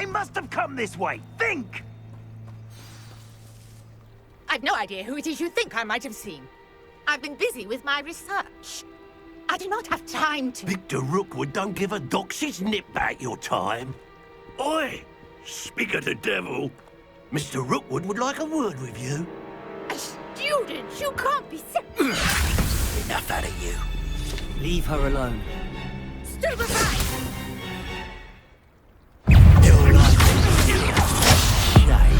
They must have come this way. Think! I've no idea who it is you think I might have seen. I've been busy with my research. I do not have time to... Victor Rookwood don't give a doxy's nip back your time. Oi! Speak of the devil. Mr. Rookwood would like a word with you. A student? You can't be so... Enough out of you. Leave her alone. Stupefy! You're like shame.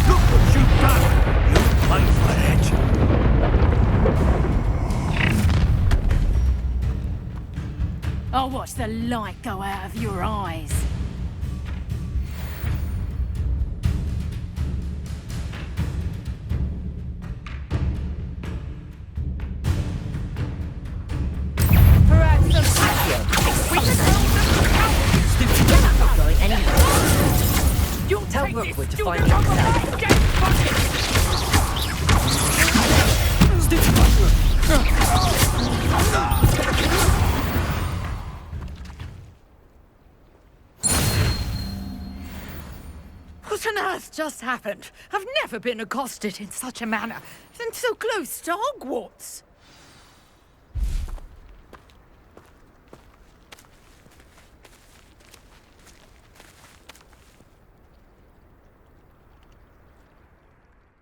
Look what you've done. You paid for that. I'll watch the light go out of your eyes. Perhaps some patio. You're not going anywhere. You'll tell Rookwood to find himself. What on earth just happened? I've never been accosted in such a manner, and so close to Hogwarts.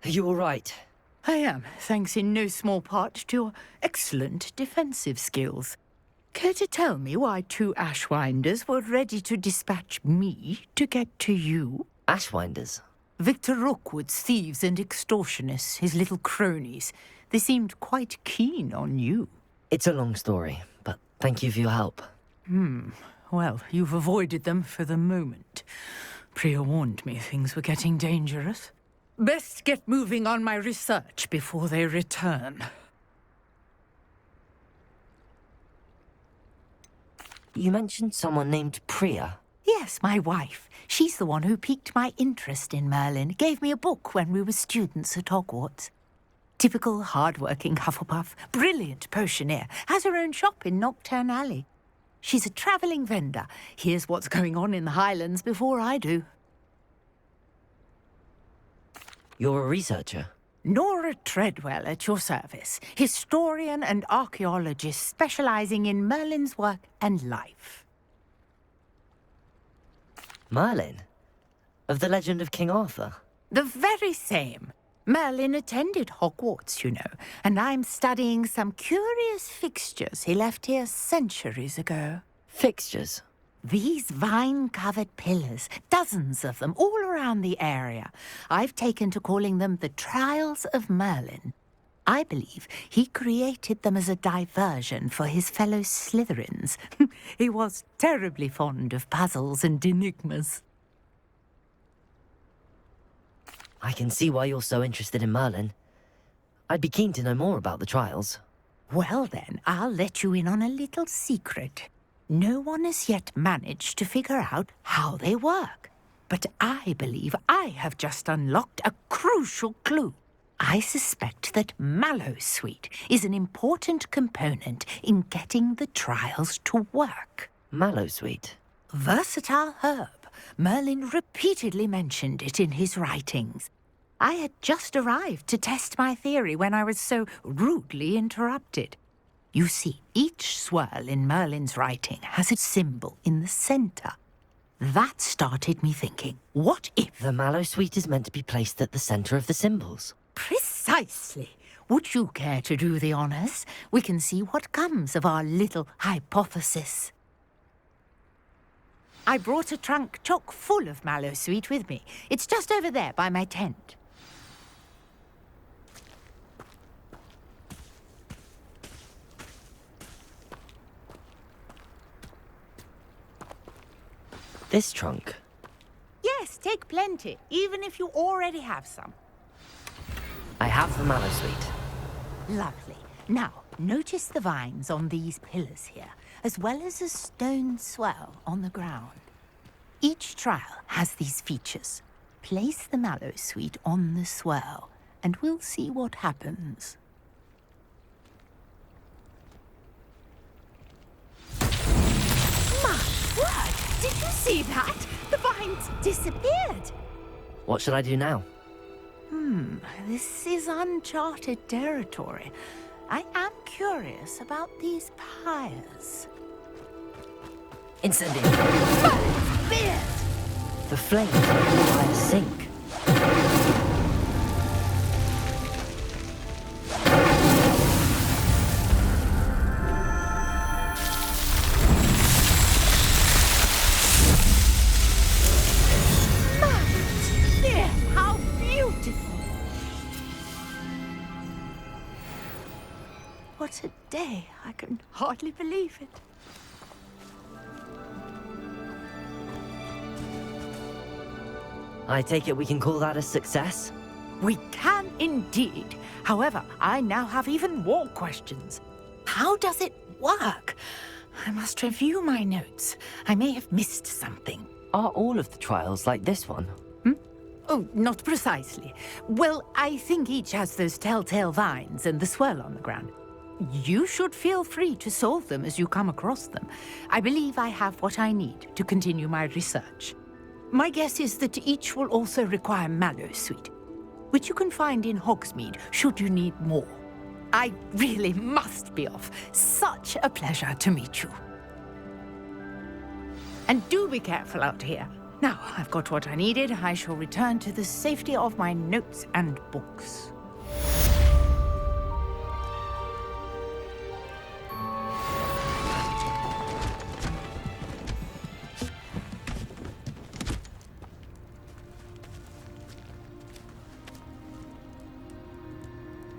Are you all right? I am, thanks in no small part to your excellent defensive skills. Care to tell me why two Ashwinders were ready to dispatch me to get to you? Ashwinders? Victor Rookwood's thieves and extortionists, his little cronies. They seemed quite keen on you. It's a long story, but thank you for your help. Well, you've avoided them for the moment. Priya warned me things were getting dangerous. Best get moving on my research before they return. You mentioned someone named Priya. Yes, my wife. She's the one who piqued my interest in Merlin. Gave me a book when we were students at Hogwarts. Typical hard-working Hufflepuff, brilliant potioneer, has her own shop in Knockturn Alley. She's a travelling vendor. Hears what's going on in the Highlands before I do. You're a researcher? Nora Treadwell at your service, historian and archaeologist specialising in Merlin's work and life. Merlin? Of the legend of King Arthur? The very same. Merlin attended Hogwarts, you know, and I'm studying some curious fixtures he left here centuries ago. Fixtures? These vine-covered pillars, dozens of them, all around the area. I've taken to calling them the Trials of Merlin. I believe he created them as a diversion for his fellow Slytherins. He was terribly fond of puzzles and enigmas. I can see why you're so interested in Merlin. I'd be keen to know more about the trials. Well then, I'll let you in on a little secret. No one has yet managed to figure out how they work. But I believe I have just unlocked a crucial clue. I suspect that Mallowsweet is an important component in getting the trials to work. Mallowsweet? Versatile herb. Merlin repeatedly mentioned it in his writings. I had just arrived to test my theory when I was so rudely interrupted. You see, each swirl in Merlin's writing has a symbol in the centre. That started me thinking, what if... The Mallowsweet is meant to be placed at the centre of the symbols. Precisely. Would you care to do the honours? We can see what comes of our little hypothesis. I brought a trunk chock full of Mallowsweet with me. It's just over there by my tent. This trunk? Yes, take plenty, even if you already have some. I have the Mallowsweet. Lovely. Now, notice the vines on these pillars here, as well as a stone swell on the ground. Each trial has these features. Place the Mallowsweet on the swirl, and we'll see what happens. My word! Did you see that? The vines disappeared. What should I do now? This is uncharted territory. I am curious about these pyres. Incendio! Beard! The flames make the fire sink. There, how beautiful! What a day. I can hardly believe it. I take it we can call that a success? We can indeed. However, I now have even more questions. How does it work? I must review my notes. I may have missed something. Are all of the trials like this one? Oh, not precisely. Well, I think each has those telltale vines and the swirl on the ground. You should feel free to solve them as you come across them. I believe I have what I need to continue my research. My guess is that each will also require mallow sweet, which you can find in Hogsmeade should you need more. I really must be off. Such a pleasure to meet you. And do be careful out here. Now, I've got what I needed. I shall return to the safety of my notes and books.